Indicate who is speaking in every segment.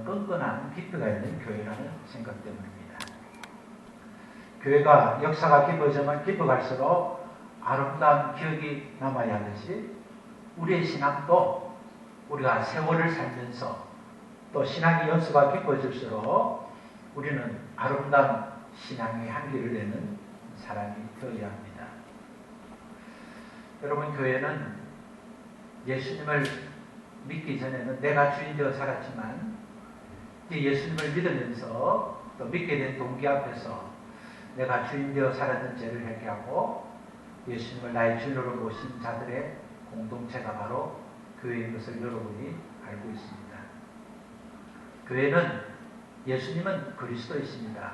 Speaker 1: 끈끈한 깊이가 있는 교회라는 생각 때문입니다. 교회가 역사가 깊어갈수록 아름다운 기억이 남아야 하듯이 우리의 신앙도 우리가 세월을 살면서 또 신앙의 연수가 깊어질수록 우리는 아름다운 신앙의 향기를 내는 사람이 되어야 합니다. 여러분, 교회는 예수님을 믿기 전에는 내가 주인 되어 살았지만 이제 예수님을 믿으면서 또 믿게 된 동기 앞에서 내가 주인 되어 살았던 죄를 회개하고 예수님을 나의 주인으로 모신 자들의 공동체가 바로 교회인 것을 여러분이 알고 있습니다. 교회는 예수님은 그리스도이십니다.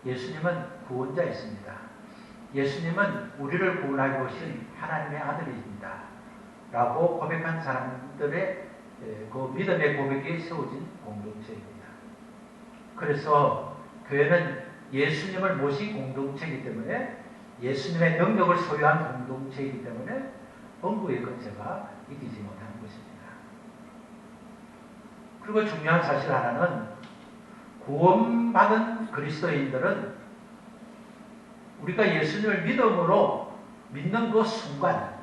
Speaker 1: 예수님은 구원자이십니다. 예수님은 우리를 구원하기 오신 하나님의 아들이십니다. 라고 고백한 사람들의 그 믿음의 고백에 세워진 공동체입니다. 그래서 교회는 예수님을 모신 공동체이기 때문에 예수님의 능력을 소유한 공동체이기 때문에 엄부의 권세가 이기지 못하는 것입니다. 그리고 중요한 사실 하나는 구원받은 그리스도인들은 우리가 예수님을 믿음으로 믿는 그 순간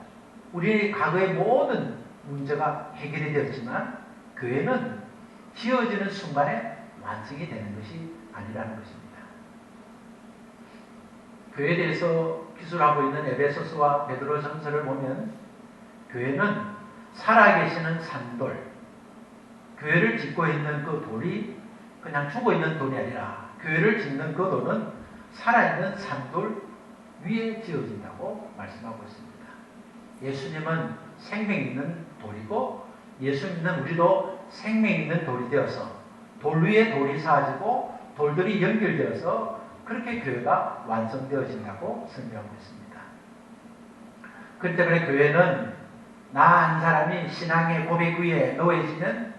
Speaker 1: 우리의 과거의 모든 문제가 해결이 되었지만 교회는 지어지는 순간에 완성이 되는 것이 아니라는 것입니다. 교회에 대해서 기술하고 있는 에베소서와 베드로전서를 보면 교회는 살아계시는 산돌, 교회를 짓고 있는 그 돌이 그냥 죽어있는 돌이 아니라 교회를 짓는 그 돌은 살아있는 산돌 위에 지어진다고 말씀하고 있습니다. 예수님은 생명 있는 돌이고 예수 믿는 우리도 생명 있는 돌이 되어서 돌 위에 돌이 쌓아지고 돌들이 연결되어서 그렇게 교회가 완성되어진다고 설명하고 있습니다. 그렇기 때문에 교회는 나 한 사람이 신앙의 고백 위에 놓여지면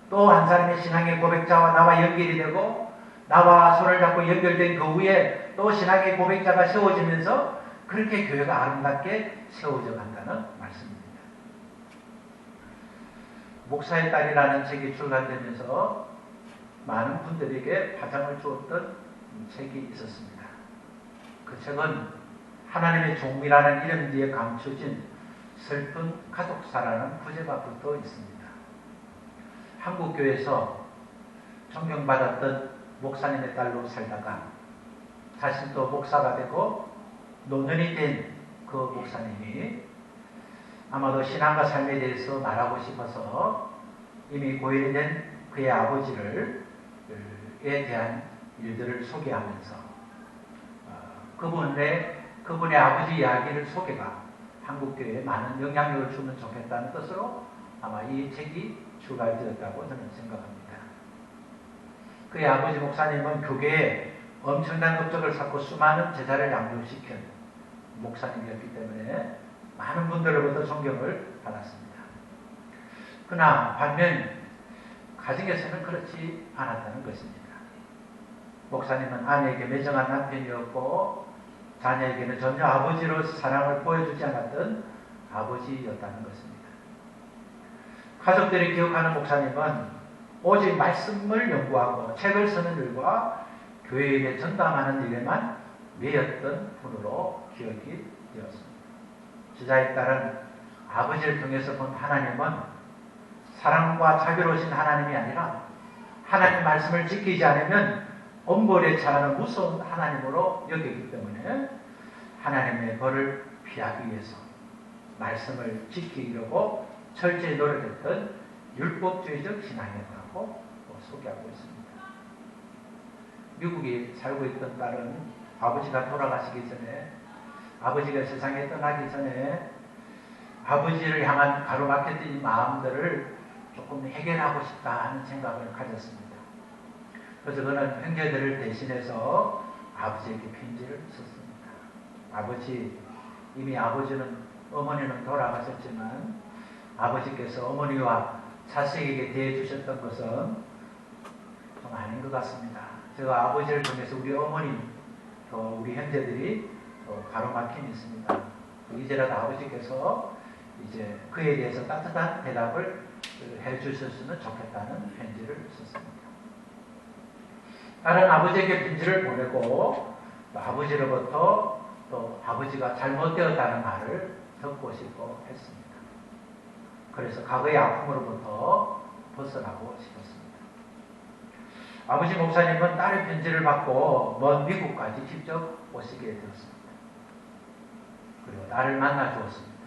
Speaker 1: 또 한 사람의 신앙의 고백자와 나와 연결이 되고 나와 손을 잡고 연결된 그 위에 또 신앙의 고백자가 세워지면서 그렇게 교회가 아름답게 세워져 간다는 말씀입니다. 목사의 딸이라는 책이 출간되면서 많은 분들에게 파장을 주었던 책이 있었습니다. 그 책은 하나님의 종이라는 이름 뒤에 감춰진 슬픈 가족사라는 부제가 붙어 있습니다. 한국교회에서 존경받았던 목사님의 딸로 살다가 자신도 목사가 되고 노년이 된 그 목사님이 아마도 신앙과 삶에 대해서 말하고 싶어서 이미 고인이 된 그의 아버지에 대한 일들을 소개하면서 그분의 아버지 이야기를 소개가 한국교회에 많은 영향력을 주면 좋겠다는 뜻으로 아마 이 책이 출간되었다고 저는 생각합니다. 그의 아버지 목사님은 교계에 엄청난 업적을 쌓고 수많은 제자를 양육시킨 목사님이었기 때문에 많은 분들로부터 존경을 받았습니다. 그러나 반면 가정에서는 그렇지 않았다는 것입니다. 목사님은 아내에게 매정한 남편이었고 자녀에게는 전혀 아버지로서 사랑을 보여주지 않았던 아버지였다는 것입니다. 가족들이 기억하는 목사님은 오직 말씀을 연구하고 책을 쓰는 일과 교회에 전담하는 일에만 매였던 분으로 기억이 되었습니다. 저자에 따른 아버지를 통해서 본 하나님은 사랑과 자비로우신 하나님이 아니라 하나님 말씀을 지키지 않으면 엄벌에 처하는 무서운 하나님으로 여기기 때문에 하나님의 벌을 피하기 위해서 말씀을 지키려고 철저히 노력했던 율법주의적 신앙이었다고 소개하고 있습니다. 미국에 살고 있던 딸은 아버지가 돌아가시기 전에 아버지가 세상에 떠나기 전에 아버지를 향한 가로막혔던 이 마음들을 조금 해결하고 싶다 하는 생각을 가졌습니다. 그래서 그는 형제들을 대신해서 아버지에게 편지를 썼습니다. 이미 어머니는 돌아가셨지만 아버지께서 어머니와 자식에게 대해주셨던 것은 좀 아닌 것 같습니다. 제가 아버지를 통해서 우리 어머니, 또 우리 형제들이 가로막힘이 있습니다. 이제라도 아버지께서 그에 대해서 따뜻한 대답을 해주셨으면 좋겠다는 편지를 썼습니다. 나는 아버지에게 편지를 보내고 또 아버지로부터 또 아버지가 잘못되었다는 말을 듣고 싶어 했습니다. 그래서 과거의 아픔으로부터 벗어나고 싶었습니다. 아버지 목사님은 딸의 편지를 받고 먼 미국까지 직접 오시게 되었습니다. 그리고 딸을 만나 주었습니다.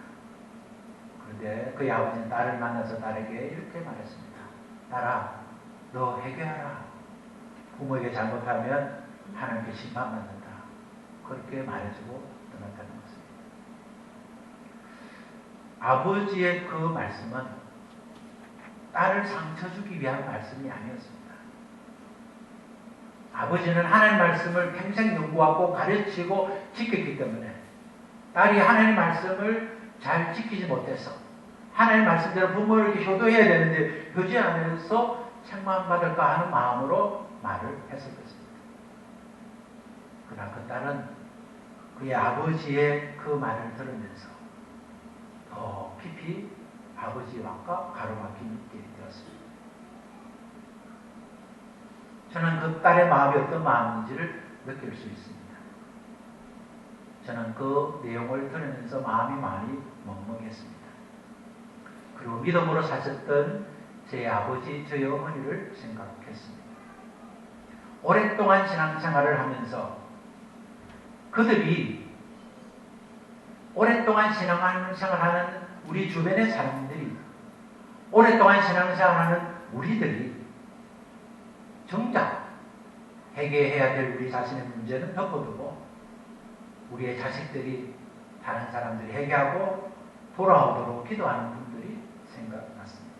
Speaker 1: 그런데 그의 아버지는 딸을 만나서 딸에게 이렇게 말했습니다. 딸아, 너 회개하라. 부모에게 잘못하면 하나님께 심판받는다. 그렇게 말해주고 떠났다는 것입니다. 아버지의 그 말씀은 딸을 상처 주기 위한 말씀이 아니었습니다. 아버지는 하나님 말씀을 평생 연구하고 가르치고 지켰기 때문에 딸이 하나님 말씀을 잘 지키지 못해서 하나님 말씀대로 부모를 이렇게 효도해야 되는데 효지 않아서 책망받을까 하는 마음으로 말을 했을 것입니다. 그러나 그 딸은 그의 아버지의 그 말을 들으면서 더 깊이 아버지와 가로막힌 일이 되었습니다. 저는 그 딸의 마음이 어떤 마음인지를 느낄 수 있습니다. 저는 그 내용을 들으면서 마음이 많이 먹먹했습니다. 그리고 믿음으로 사셨던 제 아버지, 저희 어머니를 생각했습니다. 오랫동안 신앙생활을 하면서 그들이 오랫동안 신앙생활하는 우리 주변의 사람들이 오랫동안 신앙생활하는 우리들이 정작 해결해야 될 우리 자신의 문제는 덮어두고 우리의 자식들이 다른 사람들이 해결하고 돌아오도록 기도하는 분들이 생각났습니다.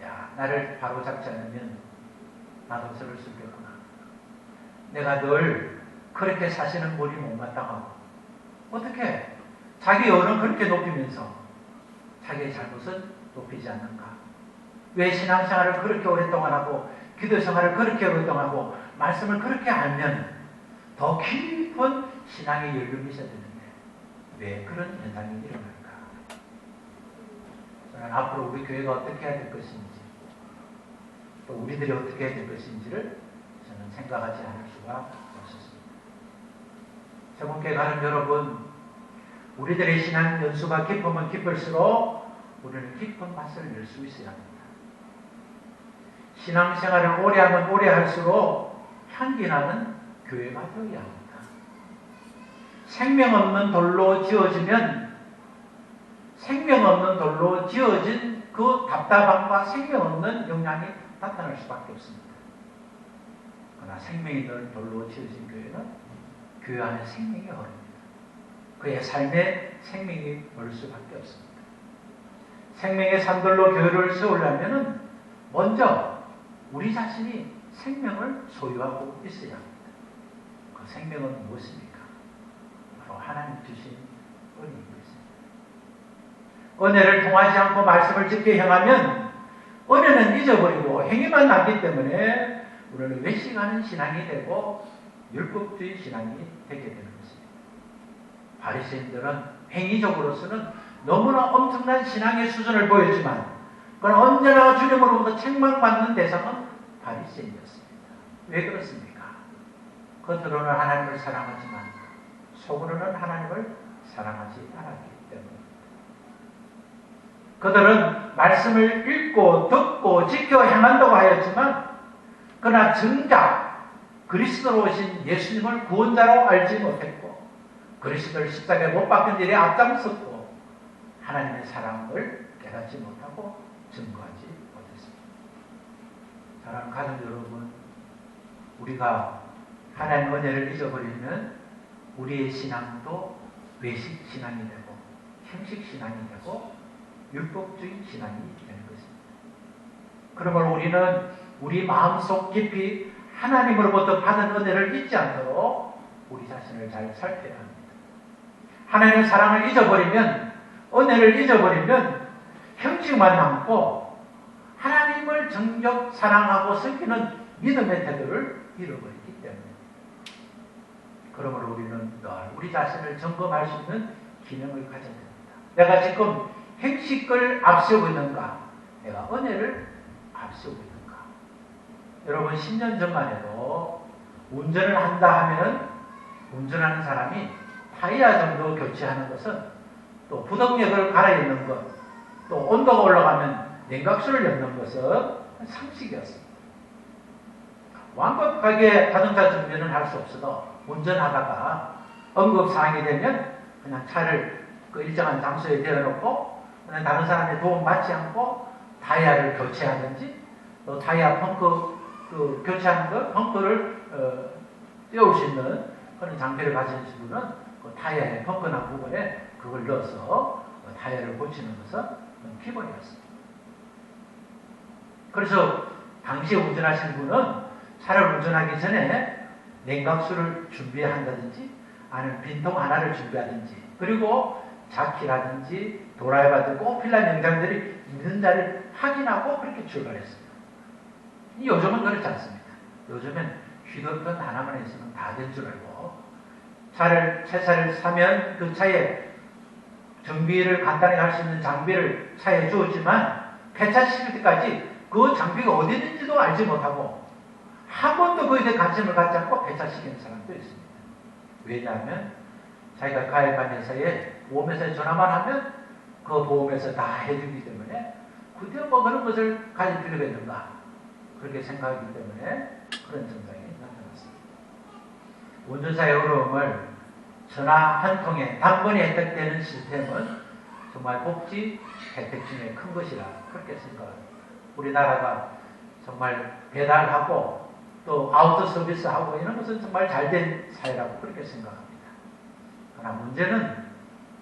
Speaker 1: 야, 나를 바로잡지 않으면 나도 저럴 수 있겠구나. 내가 늘 그렇게 사시는 분이 못마땅하고 어떻게 자기 언어는 그렇게 높이면서 자기의 잘못은 높이지 않는가? 왜 신앙생활을 그렇게 오랫동안 하고 기도생활을 그렇게 오랫동안 하고 말씀을 그렇게 알면 더 깊은 신앙의 연륜이 있어야 되는데 왜 그런 현상이 일어날까? 저는 앞으로 우리 교회가 어떻게 해야 될 것인지 또 우리들이 어떻게 해야 될 것인지를 저는 생각하지 않을 수가 없었습니다. 세분교회 가는 여러분, 우리들의 신앙 연수가 깊으면 깊을수록 우리는 깊은 맛을 낼 수 있어야 합니다. 신앙생활을 오래 하면 오래 할수록 향기 나는 교회가 되어야 합니다. 생명 없는 돌로 지어지면 생명 없는 돌로 지어진 그 답답함과 생명 없는 영향이 나타날 수밖에 없습니다. 그러나 생명 있는 돌로 지어진 교회는 교회 안에 생명이 흐릅니다. 그의 삶에 생명이 올 수밖에 없습니다. 생명의 산돌로 교회를 세우려면 먼저 우리 자신이 생명을 소유하고 있어야 합니다. 그 생명은 무엇입니까? 바로 하나님 주신 은혜인 것입니다. 은혜를 통하지 않고 말씀을 지켜 행하면 은혜는 잊어버리고 행위만 남기 때문에 우리는 외식하는 신앙이 되고 율법주의 신앙이 되게 되는 것입니다. 바리새인들은 행위적으로서는 너무나 엄청난 신앙의 수준을 보였지만 그건 언제나 주님으로부터 책망받는 대상은 바리새인이었습니다. 왜 그렇습니까? 겉으로는 하나님을 사랑하지만 속으로는 하나님을 사랑하지 않았기 때문입니다. 그들은 말씀을 읽고 듣고 지켜 행한다고 하였지만 그러나 정작 그리스도로 오신 예수님을 구원자로 알지 못했고 그리스도를 십자가에 못 박힌 일에 앞장섰고 하나님의 사랑을 깨닫지 못하고 증거하지 못했습니다. 사랑하는 가족 여러분, 우리가 하나님의 은혜를 잊어버리면 우리의 신앙도 외식 신앙이 되고 형식 신앙이 되고 율법주의 신앙이 되는 것입니다. 그러므로 우리는 우리 마음속 깊이 하나님으로부터 받은 은혜를 잊지 않도록 우리 자신을 잘 살펴야 합니다. 하나님의 사랑을 잊어버리면, 은혜를 잊어버리면 형식만 남고 하나님을 정적 사랑하고 섬기는 믿음의 태도를 잃어버리기 때문에 그러므로 우리는 늘 우리 자신을 점검할 수 있는 기능을 가져야 됩니다. 내가 지금 형식을 앞세우고 있는가? 내가 은혜를 앞세우고 있는가? 여러분 10년 전만 해도 운전을 한다 하면은 운전하는 사람이 타이어 정도 교체하는 것은 또 부동력을 갈아입는 것, 또 온도가 올라가면 냉각수를 엮는 것은 상식이었습니다. 완벽하게 자동차 정비는 할 수 없어도 운전하다가 응급사항이 되면 그냥 차를 그 일정한 장소에 대어놓고 그냥 다른 사람의 도움 받지 않고 타이어를 교체하든지 또 타이어 펑크 그 교체하는 거 펑크를 띄울 수 있는 그런 장비를 가진 분은 그 타이어의 펑크나 부분에 그걸 넣어서 그 타이어를 고치는 것은 기본이었습니다. 그래서 당시에 운전하신 분은 차를 운전하기 전에 냉각수를 준비한다든지 아니면 빈통 하나를 준비하든지 그리고 자키라든지 드라이버 같은 꼭 필요한 영장들이 있는지를 확인하고 그렇게 출발했습니다. 요즘은 그렇지 않습니다. 요즘엔 휴대폰 하나만 있으면 다 될 줄 알고 새 차를 사면 그 차에 정비를 간단히 할 수 있는 장비를 차에 주었지만 폐차시킬 때까지 그 장비가 어디 있는지도 알지 못하고 한 번도 그에 대해 관심을 갖지 않고 폐차시키는 사람도 있습니다. 왜냐하면 자기가 가입한 회사에 보험회사에 전화만 하면 그 보험회사 다 해주기 때문에 그때 뭐 그런 것을 가질 필요가 있는가 그렇게 생각하기 때문에 그런 증상이 나타났습니다. 운전사의 어려움을 전화 한 통에 단번에 혜택되는 시스템은 정말 복지 혜택 중에 큰 것이라 그렇게 생각합니다. 우리나라가 정말 배달하고 또 아우터 서비스하고 이런 것은 정말 잘된 사회라고 그렇게 생각합니다. 그러나 문제는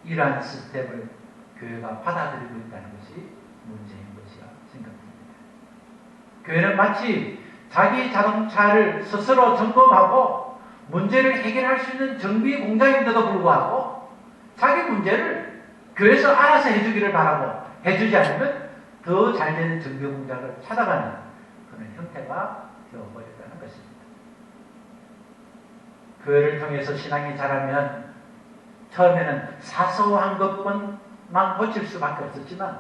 Speaker 1: 이러한 시스템을 교회가 받아들이고 있다는 것이 문제인 것이라 생각합니다. 교회는 마치 자기 자동차를 스스로 점검하고 문제를 해결할 수 있는 정비 공장인데도 불구하고 자기 문제를 교회에서 알아서 해주기를 바라고 해주지 않으면 더 잘되는 정비 공장을 찾아가는 그런 형태가 되어버렸다는 것입니다. 교회를 통해서 신앙이 자라면 처음에는 사소한 것만 고칠 수밖에 없었지만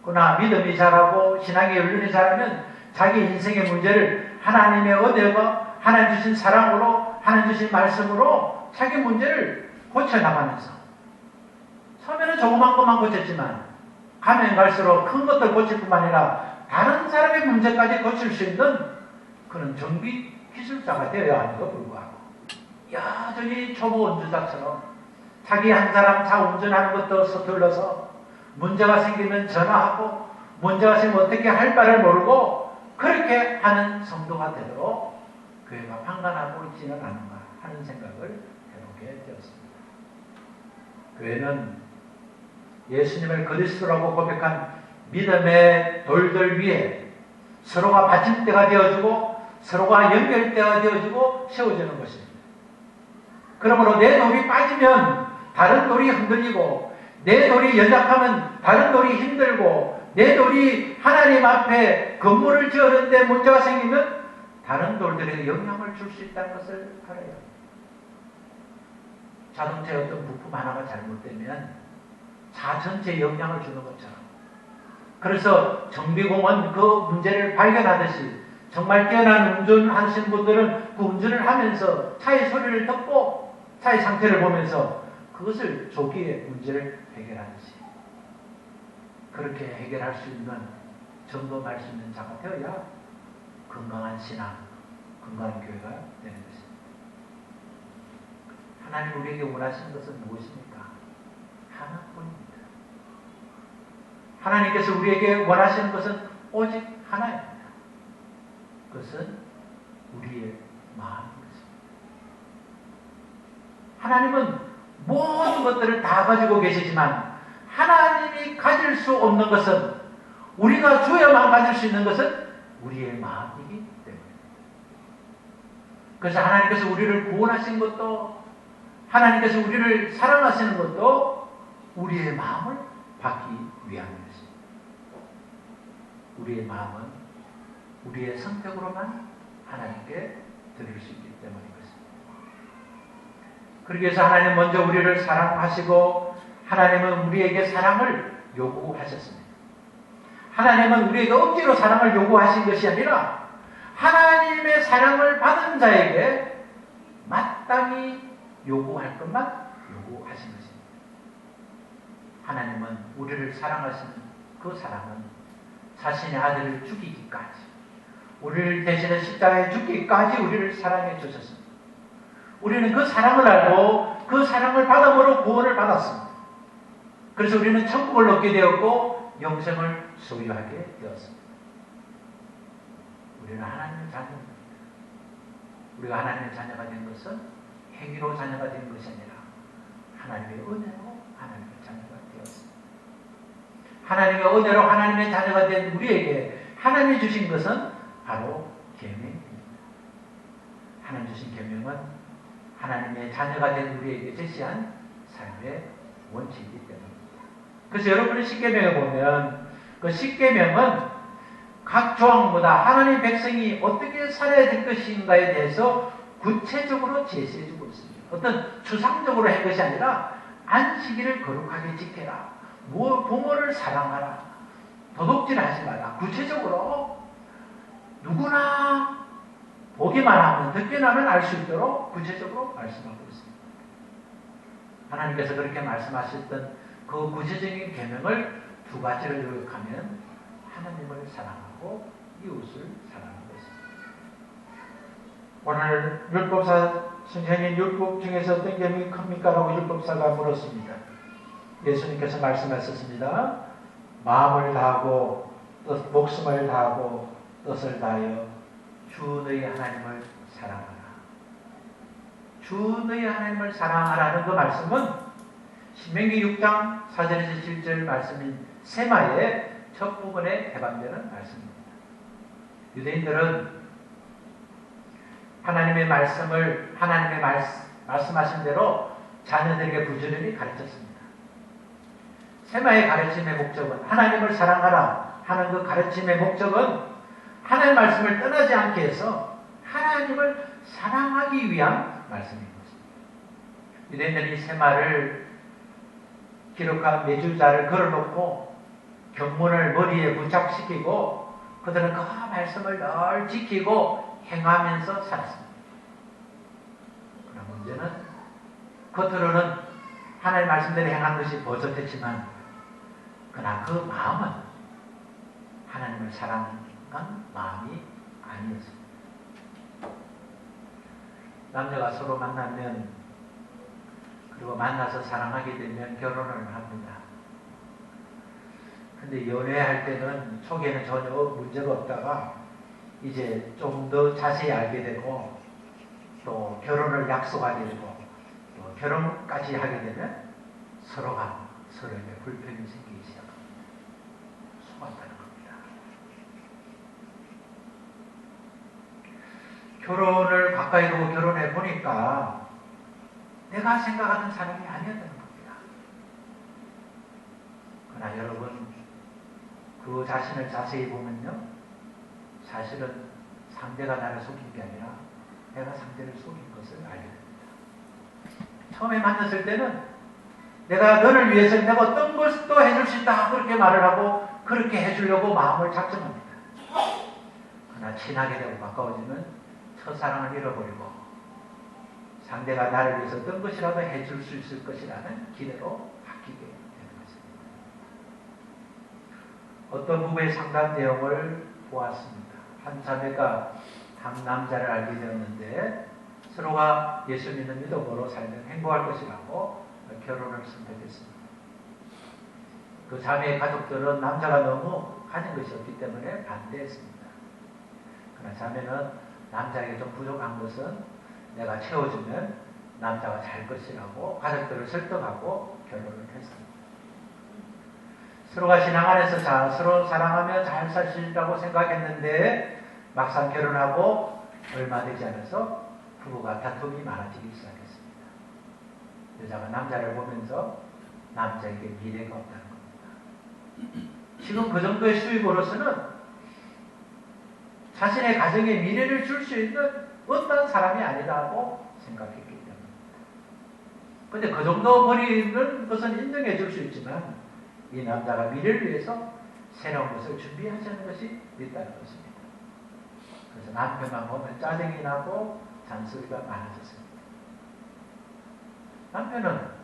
Speaker 1: 그러나 믿음이 자라고 신앙의 연륜이 자라면 자기 인생의 문제를 하나님의 은혜와 하나님 주신 사랑으로 하나님 주신 말씀으로 자기 문제를 고쳐나가면서 처음에는 조그만 것만 고쳤지만 가면 갈수록 큰 것들 고칠 뿐만 아니라 다른 사람의 문제까지 고칠 수 있는 그런 정비 기술자가 되어야 하는데도 불구하고 여전히 초보 운전자처럼 자기 한 사람 차 운전하는 것도 서툴러서 문제가 생기면 전화하고 문제가 생기면 어떻게 할 바를 모르고 그렇게 하는 성도가 되도록 교회가 판단하고 있지는 않은가 하는 생각을 해보게 되었습니다. 교회는 예수님을 그리스도라고 고백한 믿음의 돌들 위에 서로가 받침대가 되어주고 서로가 연결대가 되어주고 세워지는 것입니다. 그러므로 내 돌이 빠지면 다른 돌이 흔들리고 내 돌이 연약하면 다른 돌이 힘들고 내 돌이 하나님 앞에 건물을 지었는데 문제가 생기면 다른 돌들에게 영향을 줄 수 있다는 것을 알아야 합니다. 자동차의 어떤 부품 하나가 잘못되면 차 전체에 영향을 주는 것처럼 그래서 정비공은 그 문제를 발견하듯이 정말 뛰어난 운전하시는 분들은 그 운전을 하면서 차의 소리를 듣고 차의 상태를 보면서 그것을 조기에 문제를 해결하듯이 그렇게 해결할 수 있는 점검할 수 있는 자가 되어야 건강한 신앙, 건강한 교회가 되는 것입니다. 하나님 우리에게 원하시는 것은 무엇입니까? 하나뿐입니다. 하나님께서 우리에게 원하시는 것은 오직 하나입니다. 그것은 우리의 마음인 것입니다. 하나님은 모든 것들을 다 가지고 계시지만 하나님이 가질 수 없는 것은 우리가 주어야만 가질 수 있는 것은 우리의 마음이기 때문입니다. 그래서 하나님께서 우리를 구원하신 것도 하나님께서 우리를 사랑하시는 것도 우리의 마음을 받기 위함인 것입니다. 우리의 마음은 우리의 선택으로만 하나님께 드릴 수 있기 때문인 것입니다. 그러기 위해서 하나님 먼저 우리를 사랑하시고 하나님은 우리에게 사랑을 요구하셨습니다. 하나님은 우리에게 억지로 사랑을 요구하신 것이 아니라 하나님의 사랑을 받은 자에게 마땅히 요구할 것만 요구하신 것입니다. 하나님은 우리를 사랑하시는 그 사랑은 자신의 아들을 죽이기까지, 우리를 대신해 십자가에 죽기까지 우리를 사랑해 주셨습니다. 우리는 그 사랑을 알고 그 사랑을 받음으로 구원을 받았습니다. 그래서 우리는 천국을 얻게 되었고 영생을 소유하게 되었습니다. 우리는 하나님의 자녀입니다. 우리가 하나님의 자녀가 된 것은 행위로 자녀가 된 것이 아니라 하나님의 은혜로 하나님의 자녀가 되었습니다. 하나님의 은혜로 하나님의 자녀가 된 우리에게 하나님이 주신 것은 바로 계명입니다. 하나님 주신 계명은 하나님의 자녀가 된 우리에게 제시한 삶의 원칙이기 때문입니다. 그래서 여러분이 십계명에 보면 그 십계명은 각 조항보다 하나님 백성이 어떻게 살아야 될 것인가에 대해서 구체적으로 제시해주고 있습니다. 어떤 추상적으로 한 것이 아니라 안식일을 거룩하게 지켜라, 부모를 사랑하라, 도둑질하지 마라. 구체적으로 누구나 보기만 하면, 듣기만 하면 알 수 있도록 구체적으로 말씀하고 있습니다. 하나님께서 그렇게 말씀하셨던 그 구체적인 계명을 두 가지를 요약하면 하나님을 사랑하고 이웃을 사랑하는 것입니다. 오늘 율법사 선생님, 율법 중에서 어떤 계명이 큽니까? 라고 율법사가 물었습니다. 예수님께서 말씀하셨습니다. 마음을 다하고 목숨을 다하고 뜻을 다하여 주 너희 하나님을 사랑하라. 주 너희 하나님을 사랑하라는 그 말씀은 신명기 6장 4절에서 7절 말씀인 세마의 첫 부분에 해당되는 말씀입니다. 유대인들은 하나님의 말씀을 말씀하신 대로 자녀들에게 부지런히 가르쳤습니다. 세마의 가르침의 목적은, 하나님을 사랑하라 하는 그 가르침의 목적은 하나님의 말씀을 떠나지 않게 해서 하나님을 사랑하기 위한 말씀인 것입니다. 유대인들이 세마를 기록한 메주자를 걸어놓고 경문을 머리에 부착시키고 그들은 그 말씀을 늘 지키고 행하면서 살았습니다. 그러나 문제는 겉으로는 하나님의 말씀대로 행한 것이 버젓했지만 그러나 그 마음은 하나님을 사랑한 마음이 아니었습니다. 남녀가 서로 만나면, 그리고 만나서 사랑하게 되면 결혼을 합니다. 근데 연애할 때는 초기에는 전혀 문제가 없다가 이제 좀 더 자세히 알게 되고 또 결혼을 약속하게 되고 또 결혼까지 하게 되면 서로가 서로에게 불편이 생기기 시작합니다. 속았다는 겁니다. 결혼을 가까이 두고 결혼해 보니까 내가 생각하던 사람이 아니었다는 겁니다. 그러나 여러분, 그 자신을 자세히 보면요, 사실은 상대가 나를 속인 게 아니라 내가 상대를 속인 것을 알게 됩니다. 처음에 만났을 때는 내가 너를 위해서 내가 어떤 것도 해줄 수 있다 그렇게 말을 하고 그렇게 해주려고 마음을 작정합니다. 그러나 친하게 되고 가까워지면 첫사랑을 잃어버리고 상대가 나를 위해서 어떤 것이라도 해줄 수 있을 것이라는 기대로 바뀌게 되는 것입니다. 어떤 부부의 상담 내용을 보았습니다. 한 자매가 한 남자를 알게 되었는데 서로가 예수 믿는 믿음으로 살면 행복할 것이라고 결혼을 선택했습니다. 그 자매의 가족들은 남자가 너무 가진 것이 없기 때문에 반대했습니다. 그러나 자매는 남자에게 좀 부족한 것은 내가 채워주면 남자가 잘 것이라고 가족들을 설득하고 결혼을 했습니다. 서로가 신앙 안에서 서로 사랑하며 잘 살 수 있다고 생각했는데 막상 결혼하고 얼마 되지 않아서 부부가 다툼이 많아지기 시작했습니다. 여자가 남자를 보면서 남자에게 미래가 없다는 겁니다. 지금 그 정도의 수입으로서는 자신의 가정에 미래를 줄 수 있는 어떤 사람이 아니라고 생각했기 때문입니다. 그런데 그 정도 버리는 것은 인정해 줄 수 있지만 이 남자가 미래를 위해서 새로운 것을 준비하지 않는 것이 있다는 것입니다. 그 그래서 남편만 보면 짜증이 나고 잔소리가 많아졌습니다. 남편은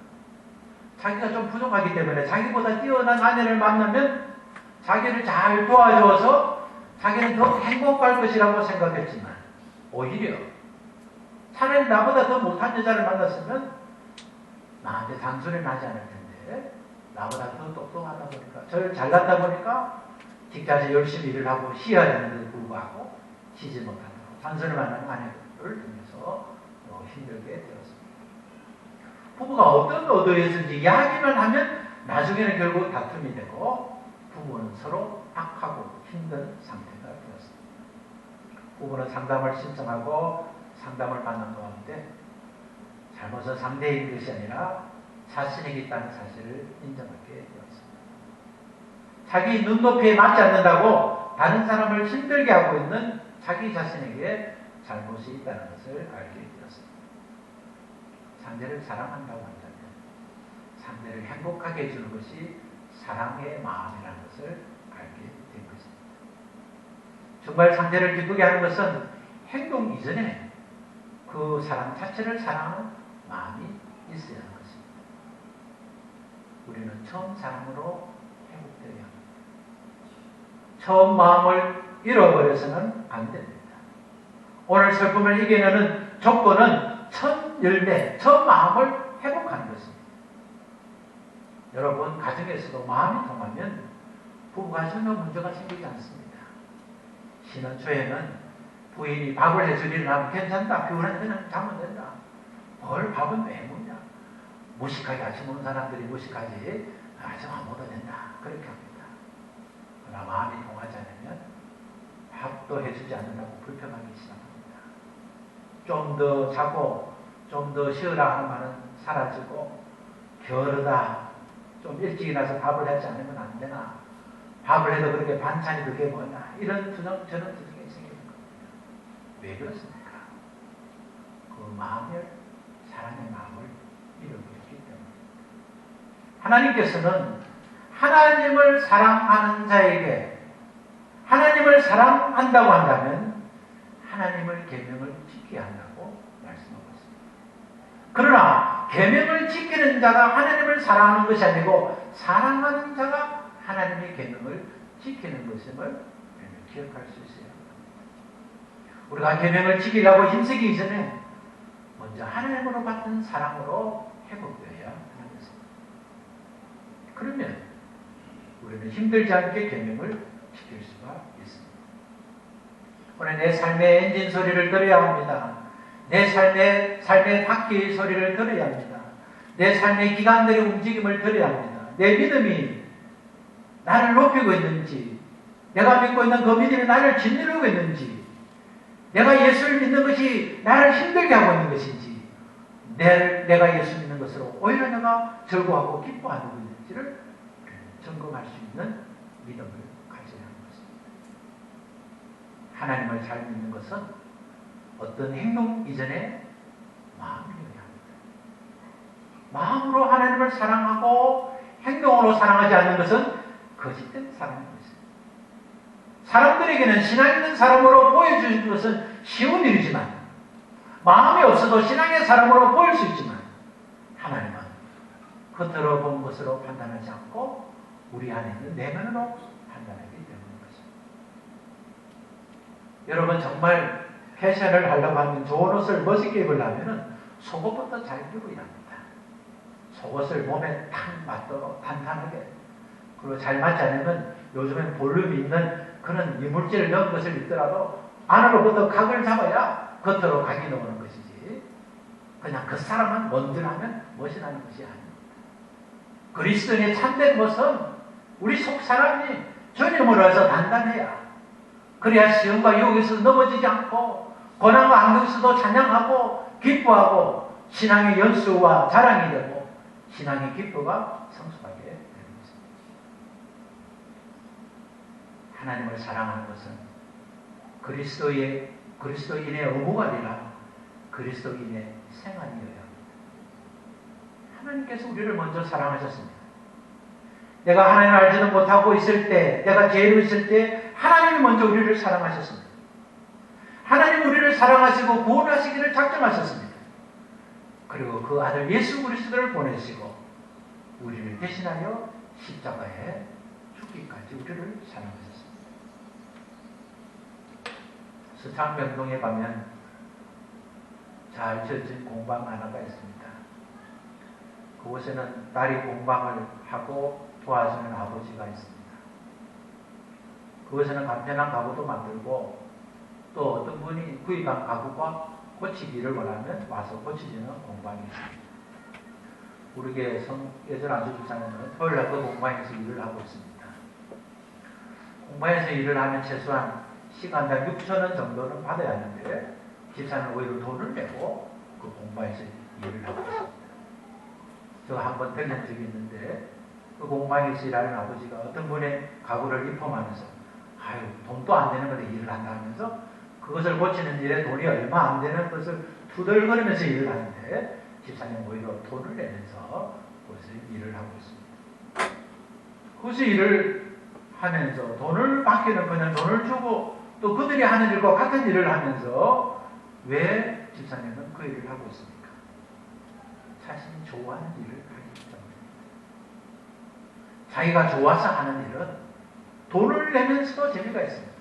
Speaker 1: 자기가 좀 부족하기 때문에 자기보다 뛰어난 아내를 만나면 자기를 잘 도와줘서 자기는 더 행복할 것이라고 생각했지만 오히려 차라리 나보다 더 못한 여자를 만났으면 나한테 잔소리는 하지 않을 텐데 나보다 더 똑똑하다 보니까 저를 잘났다 보니까 직장에서 열심히 일을 하고 쉬어야 되는데도 불구하고 쉬지 못한다고 잔소리를 만나는 아내를 통해서 힘들게 되었습니다. 부부가 어떤 의도였는지 이야기만 하면 나중에는 결국 다툼이 되고 부부는 서로 악하고 힘든 상태가 되었습니다. 부부는 상담을 신청하고 상담을 받는 가운데 잘못은 상대인 것이 아니라 자신에게 있다는 사실을 인정하게 되었습니다. 자기 눈높이에 맞지 않는다고 다른 사람을 힘들게 하고 있는 자기 자신에게 잘못이 있다는 것을 알게 되었습니다. 상대를 사랑한다고 한다면 상대를 행복하게 해주는 것이 사랑의 마음이라는 것을 알게 된 것입니다. 정말 상대를 기쁘게 하는 것은 행동 이전에 그 사람 자체를 사랑하는 마음이 있어야 하는 것입니다. 우리는 처음 사랑으로 회복되어야 합니다. 처음 마음을 잃어버려서는 안 됩니다. 오늘 슬픔을 이겨내는 조건은 첫 열매, 첫 마음을 회복하는 것입니다. 여러분 가정에서도 마음이 통하면 부부가 전혀 문제가 생기지 않습니다. 신혼 초에는 부인이 밥을 해줄 일을 하면 괜찮다. 피곤한데 그냥 자면 된다. 뭘 밥은 왜 먹냐. 무식하게 아침 오는 사람들이 무식하지 아침 안 먹어도 된다. 그렇게 합니다. 그러나 마음이 통하지 않으면 밥도 해주지 않는다고 불평하기 시작합니다. 좀 더 자고 좀 더 쉬어라 하는 말은 사라지고 게으르다. 좀 일찍 일어나서 밥을 하지 않으면 안 되나. 밥을 해도 그렇게 반찬이 그게 뭐냐. 이런 저런 투정이 생기는 겁니다. 왜 그렇습니까? 그 마음을, 사랑의 마음을 잃어버렸기 때문에. 하나님께서는 하나님을 사랑하는 자에게 하나님을 사랑한다고 한다면 하나님을 계명을 지켜야 한다고 말씀하고 있습니다. 그러나 계명을 지키는 자가 하나님을 사랑하는 것이 아니고 사랑하는 자가 하나님의 계명을 지키는 것임을 기억할 수 있어야 합니다. 우리가 계명을 지키려고 힘쓰기 이전에 먼저 하나님으로 받은 사랑으로 회복되어야 하는 것입니다. 그러면 우리는 힘들지 않게 계명을 지킬 수가 있습니다. 오늘 내 삶의 엔진 소리를 들어야 합니다. 내 삶의 바퀴 소리를 들어야 합니다. 내 삶의 기관들의 움직임을 들어야 합니다. 내 믿음이 나를 높이고 있는지, 내가 믿고 있는 그 믿음이 나를 짓누르고 있는지, 내가 예수를 믿는 것이 나를 힘들게 하고 있는 것인지, 내가 예수 믿는 것으로 오히려 내가 즐거워하고 기뻐하고 있는지를 점검할 수 있는 믿음을 가져야 하는 것입니다. 하나님을 잘 믿는 것은 어떤 행동 이전에 마음이어야 합니다. 마음으로 하나님을 사랑하고 행동으로 사랑하지 않는 것은 거짓된 사랑인 것입니다. 사람들에게는 신앙 있는 사람으로 보여주는 것은 쉬운 일이지만 마음이 없어도 신앙의 사람으로 보일 수 있지만 하나님은 겉으로 본 것으로 판단하지 않고 우리 안에 있는 내면으로 판단하기 때문인 것입니다. 여러분 정말 패션을 하려고 하면 좋은 옷을 멋있게 입으려면 속옷부터 잘 입어야 합니다. 속옷을 몸에 탁 맞도록 탄탄하게 그리고 잘 맞지 않으면 요즘엔 볼륨이 있는 그런 이물질을 넣은 것을 입더라도 안으로부터 각을 잡아야 겉으로 각이 나오는 것이지 그냥 그 사람만 먼들하면 멋이 나는 것이 아닙니다. 그리스도인의 참된 것은 우리 속 사람이 주님으로 해서 단단해야 그래야 시험과 유혹에서 넘어지지 않고 고난과 안경에서도 찬양하고 기뻐하고 신앙의 연수와 자랑이 되고 신앙의 기쁨가 성숙하게 되는 것입니다. 하나님을 사랑하는 것은 그리스도인의 의무가 아니라 그리스도인의 생활이어야 합니다. 하나님께서 우리를 먼저 사랑하셨습니다. 내가 하나님을 알지도 못하고 있을 때, 내가 죄로 있을 때 하나님이 먼저 우리를 사랑하셨습니다. 우리를 사랑하시고 구원하시기를 작정하셨습니다. 그리고 그 아들 예수 그리스도를 보내시고 우리를 대신하여 십자가에 죽기까지 우리를 사랑하셨습니다. 서창명동에 가면 잘 지어진 공방 하나가 있습니다. 그곳에는 딸이 공방을 하고 도와주는 아버지가 있습니다. 그곳에는 간편한 가구도 만들고 또 어떤 분이 구입한 가구가 고치기를 원하면 와서 고치지는 공방이 있습니다. 우리 교회 예전 안수집사님은 토요일날 그 공방에서 일을 하고 있습니다. 공방에서 일을 하면 최소한 시간당 6,000원 정도는 받아야 하는데 집사는 오히려 돈을 내고 그 공방에서 일을 하고 있습니다. 제가 한번 들린 적이 있는데 그 공방에서 일하는 아버지가 어떤 분의 가구를 입험하면서 아유 돈도 안 되는 건데 일을 한다 하면서 그것을 고치는 일에 돈이 얼마 안 되는 것을 투덜거리면서 일을 하는데 집사님 오히려 돈을 내면서 그것을 일을 하고 있습니다. 그것을 일을 하면서 돈을 받기는 그냥 돈을 주고 또 그들이 하는 일과 같은 일을 하면서 왜 집사님은 그 일을 하고 있습니까? 자신이 좋아하는 일을 하기 때문입니다. 자기가 좋아서 하는 일은 돈을 내면서도 재미가 있습니다.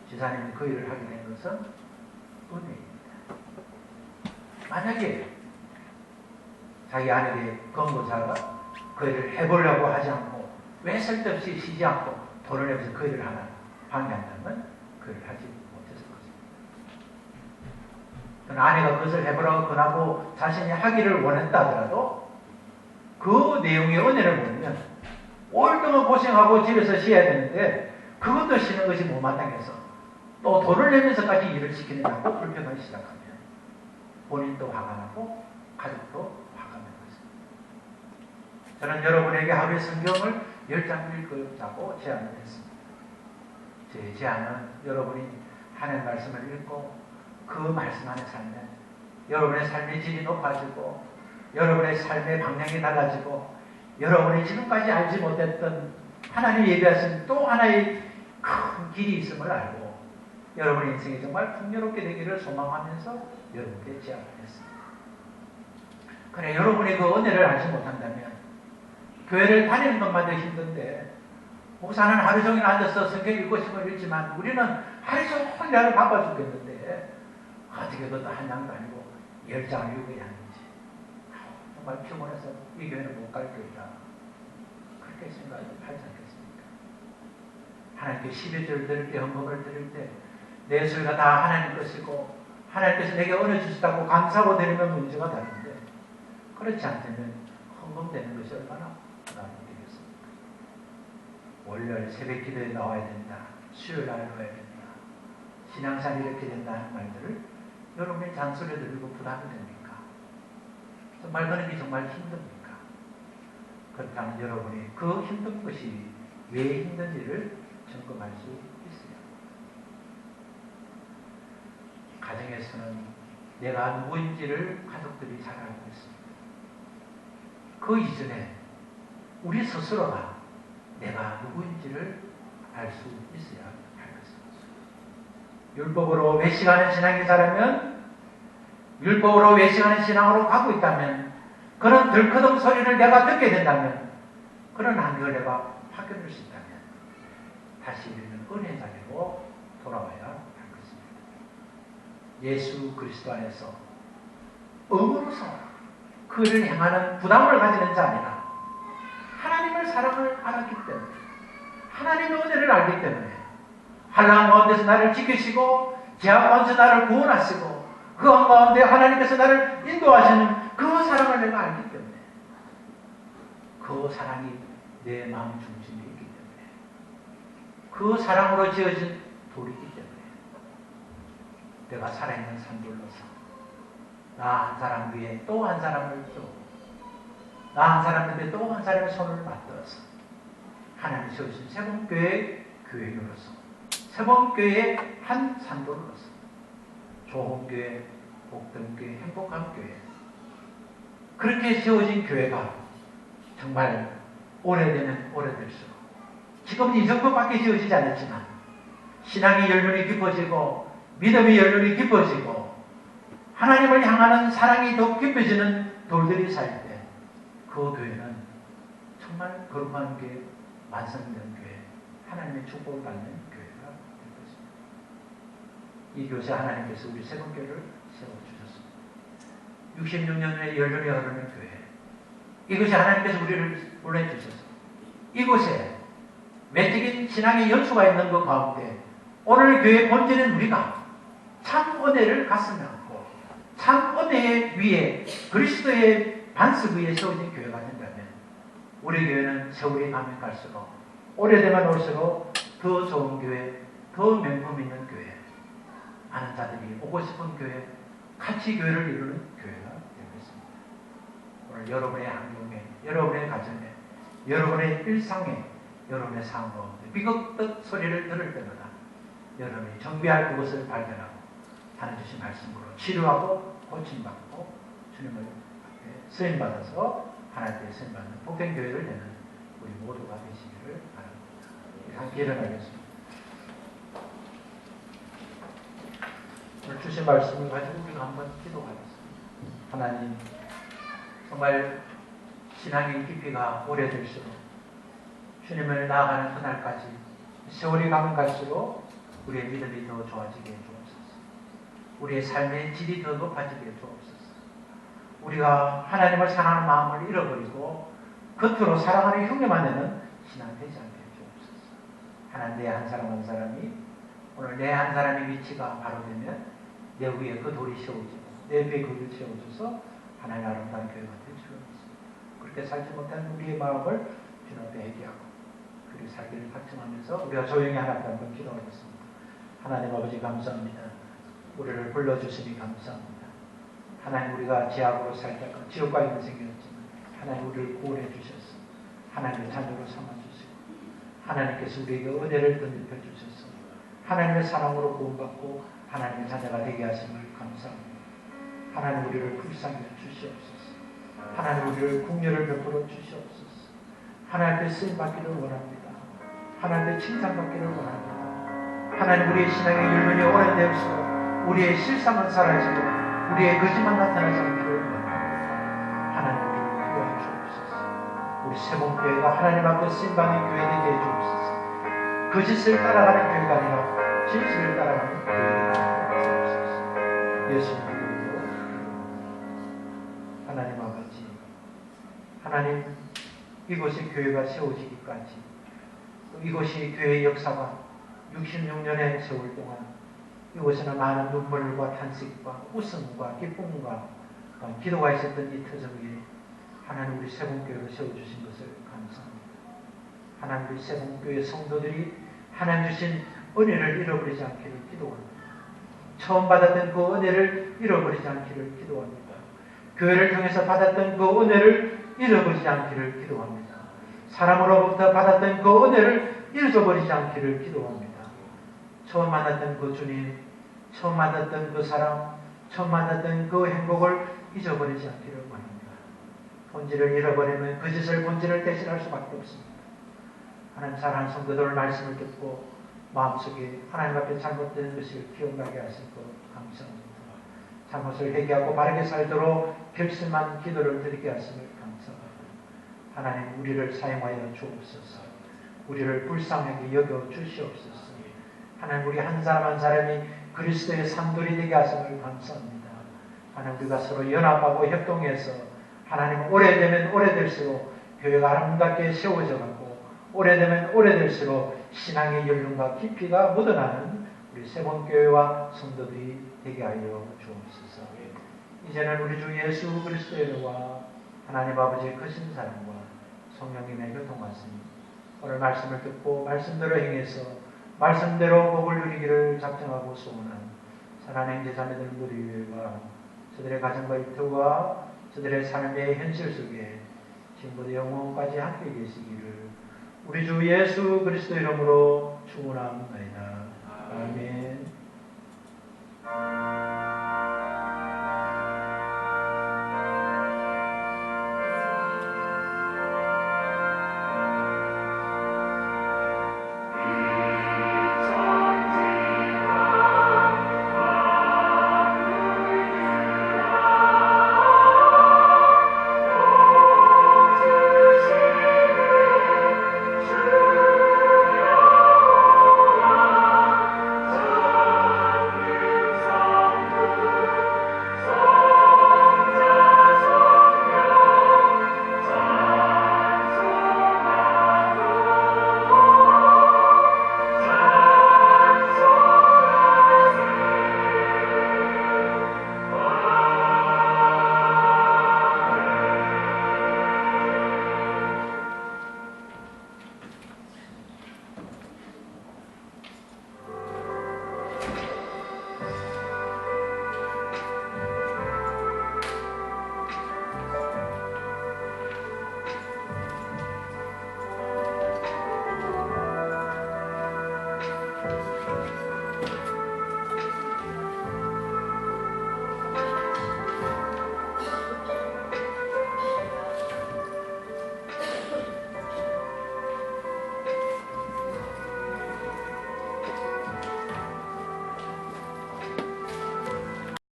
Speaker 1: 집사님이 그 일을 하게 된 것은 은혜입니다. 만약에 자기 아내의 권고자가 그 일을 해보려고 하지 않고 왜 쓸데없이 쉬지 않고 돈을 내면서 그 일을 하나 방해한다면 그 일을 하지 못했을 것입니다. 아내가 그것을 해보라고 권하고 자신이 하기를 원했다 하더라도 그 내용의 은혜를 모르면 올 동안 고생하고 집에서 쉬어야 되는데 그것도 쉬는 것이 못마땅해서 또 돈을 내면서까지 일을 시키느냐고 불평을 시작하면 본인도 화가 나고 가족도 화가 나는 것입니다. 저는 여러분에게 하루에 성경을 10장 읽자고 제안을 했습니다. 제 제안은 여러분이 하나님의 말씀을 읽고 그 말씀 안에 살면 여러분의 삶의 질이 높아지고 여러분의 삶의 방향이 달라지고 여러분이 지금까지 알지 못했던 하나님 예비하신 또 하나의 큰 길이 있음을 알고 여러분의 인생이 정말 풍요롭게 되기를 소망하면서 여러분께 제안을 했습니다. 그래 여러분이 그 은혜를 알지 못한다면 교회를 다니는 것만도 힘든데 목사는 하루 종일 앉아서 성경 읽고 싶으면 읽지만 우리는 하루 종일 나를 바빠 죽겠는데 어떻게 그것도 한 장도 아니고 10장을 읽어야 하는지 정말 피곤해서 이 교회는 못 갈 거다 그렇게 생각하지 않겠습니까? 하나님께 12절 드릴 때 헌금을 드릴 때 내 소리가 다 하나님 것이고 하나님께서 내게 은혜 주시다고 감사하고 드리면 문제가 다른데 그렇지 않다면 헌금되는 것이 얼마나 부담이 되겠습니까? 월요일 새벽 기도에 나와야 된다. 수요일 날 나와야 된다. 신앙생활 이렇게 된다 하는 말들을 여러분의 잔소리에 들리고 부담이 됩니까? 정말 그런 게 정말 힘듭니까? 그렇다면 여러분이 그 힘든 것이 왜 힘든지를 점검할 수 있어요. 가정에서는 내가 누구인지를 가족들이 잘 알고 있습니다. 그 이전에 우리 스스로가 내가 누구인지를 알 수 있어야 할 것입니다. 율법으로 외식하는 신앙이 사라면 율법으로 외식하는 신앙으로 가고 있다면 그런 들커덩 소리를 내가 듣게 된다면 그런 한계를 내가 파견할 수 있다면 다시 우리는 은혜 자리로 돌아와야 할 것입니다. 예수 그리스도 안에서 의무로서 그를 행하는 부담을 가지는 자 아니라 하나님을 사랑을 알았기 때문에 하나님의 은혜를 알기 때문에 환난 가운데서 나를 지키시고 재앙 가운데서 나를 구원하시고 그 가운데 하나님께서 나를 인도하시는 그 사랑을 내가 알기 때문에 그 사랑이 내 마음 중심에 있기 때문에 그 사랑으로 지어진 돌이기 때문에 내가 살아있는 산돌로서 나 한 사람 위에 또 한 사람을 쏘고 나 한 사람 위에 또 한 사람의 손을 맞들어서 하나님이 세우신 세봉교회의 교회로서 세봉교회의 한 산돌로서 좋은 교회, 복된 교회, 행복한 교회 그렇게 세워진 교회가 정말 오래되면 오래될수록 지금은 이 정도밖에 지어지지 않았지만 신앙의 연륜이 깊어지고 믿음의 연륜이 깊어지고 하나님을 향하는 사랑이 더 깊어지는 돌들이 살 때 그 교회는 정말 거룩한 교회, 완성된 교회, 하나님의 축복을 받는 교회가 될 것입니다. 이 교세 하나님께서 우리 세번교회를 세워주셨습니다. 66년의 연륜이 흐르는 교회, 이것이 하나님께서 우리를 보내주셔서 이곳에 매적인 신앙의 연수가 있는 것 가운데 오늘 교회 본질은 우리가 참 은혜를 가슴에 안고 참 은혜 위에 그리스도의 반석 위에 세워진 교회가 된다면 우리 교회는 세월이 가면 갈수록 오래되면 올수록 더 좋은 교회, 더 명품 있는 교회, 많은 자들이 오고 싶은 교회, 같이 교회를 이루는 교회가 되겠습니다. 오늘 여러분의 환경에, 여러분의 가정에, 여러분의 일상에, 여러분의 삶 가운데 비극적 소리를 들을 때마다 여러분이 정비할 그것을 발견하고 하나님 주신 말씀으로 치료하고 고침받고 주님을 쓰임받아서 하나님께 쓰임받는 복된 교회를 내는 우리 모두가 되시기를 바랍니다. 함께 일어나겠습니다. 오늘 주신 말씀을 가지고 우리가 한번 기도하겠습니다. 하나님, 정말 신앙의 깊이가 오래될수록 주님을 나아가는 그날까지 세월이 가면 갈수록 우리의 믿음이 더 좋아지게 해주옵소서. 우리의 삶의 질이 더 높아지게 해주옵소서. 우리가 하나님을 사랑하는 마음을 잃어버리고 겉으로 사랑하는 흉내만 내는 신앙 되지 않게 해주옵소서. 하나님, 내 한 사람 한 사람이 오늘 내 한 사람의 위치가 바로 되면 내 위에 그 돌이 세워지고 내 위에 그 돌이 세워져서 하나님의 아름다운 교회가 될 줄 믿습니다. 그렇게 살지 못하는 우리의 마음을 주님 앞에 회개하고 그리고 살기를 확증하면서 우리가 조용히 하나님께 한번 기도하겠습니다. 하나님 아버지 감사합니다. 우리를 불러주시니 감사합니다. 하나님, 우리가 죄악으로 살다가 지옥과 인생이었지만 하나님 우리를 구원해 주셔서 하나님의 자녀로 삼아주시고 하나님께서 우리에게 은혜를 덧입혀 주셔서 하나님의 사랑으로 구원받고 하나님의 자녀가 되게 하심을 감사합니다. 하나님, 우리를 불쌍히 주시옵소서. 하나님, 우리를 긍휼을 베풀어 주시옵소서. 하나님께 쓰임받기를 원합니다. 하나님께 칭찬받기를 원합니다. 하나님, 우리의 신앙의 연륜이 오래될수록 우리의 실상은 사라지고 우리의 거짓만 나타나지 않기를 원합니다. 하나님, 우리를 도와주옵소서. 우리 세봉교회가 하나님 앞에 쓰임받는 교회 되게 해주옵소서. 거짓을 따라가는 교회가 아니라 진실을 따라가는 교회가 되게 해주옵소서. 예수님 이름으로 하나님 아버지, 하나님, 이곳이 교회가 세워지기까지 또 이곳이 교회의 역사가 66년의 세월 동안 이곳에는 많은 눈물과 탄식과 웃음과 기쁨과 기도가 있었던 이 터전 위에 하나님 우리 세봉교회를 세워주신 것을 감사합니다. 하나님, 우리 세봉교회 성도들이 하나님 주신 은혜를 잃어버리지 않기를 기도합니다. 처음 받았던 그 은혜를 잃어버리지 않기를 기도합니다. 교회를 통해서 받았던 그 은혜를 잃어버리지 않기를 기도합니다. 사람으로부터 받았던 그 은혜를 잊어버리지 않기를 기도합니다. 처음 만났던 그 주님, 처음 만났던 그 사람, 처음 만났던 그 행복을 잊어버리지 않기를 원합니다. 본질을 잃어버리면 그 짓을 본질을 대신할 수밖에 없습니다. 하나님, 사랑하는 성도들 말씀을 듣고 마음속에 하나님 앞에 잘못된 것을 기억나게 하실 것 감사합니다. 잘못을 회개하고 바르게 살도록 결심한 기도를 드리게 하심을 감사합니다. 하나님, 우리를 사용하여 주옵소서. 우리를 불쌍하게 여겨 주시옵소서. 하나님, 우리 한 사람 한 사람이 그리스도의 산돌이 되게 하심을 감사합니다. 하나님, 우리가 서로 연합하고 협동해서 하나님, 오래되면 오래될수록 교회가 아름답게 세워져가고 오래되면 오래될수록 신앙의 연륜과 깊이가 묻어나는 우리 세봉교회와 성도들이 되게 하여 주옵소서. 이제는 우리 주 예수 그리스도의 은혜와 하나님 아버지의 크신 사랑과 성령님의 교통하심이 오늘 말씀을 듣고 말씀대로 행해서 말씀대로 복을 누리기를 작정하고 소원한 사랑하는 제자매들 모두 위에와 저들의 가정과 일터와 저들의 삶의 현실 속에 지금부터 영원까지 함께 계시기를 우리 주 예수 그리스도 이름으로 축원합니다.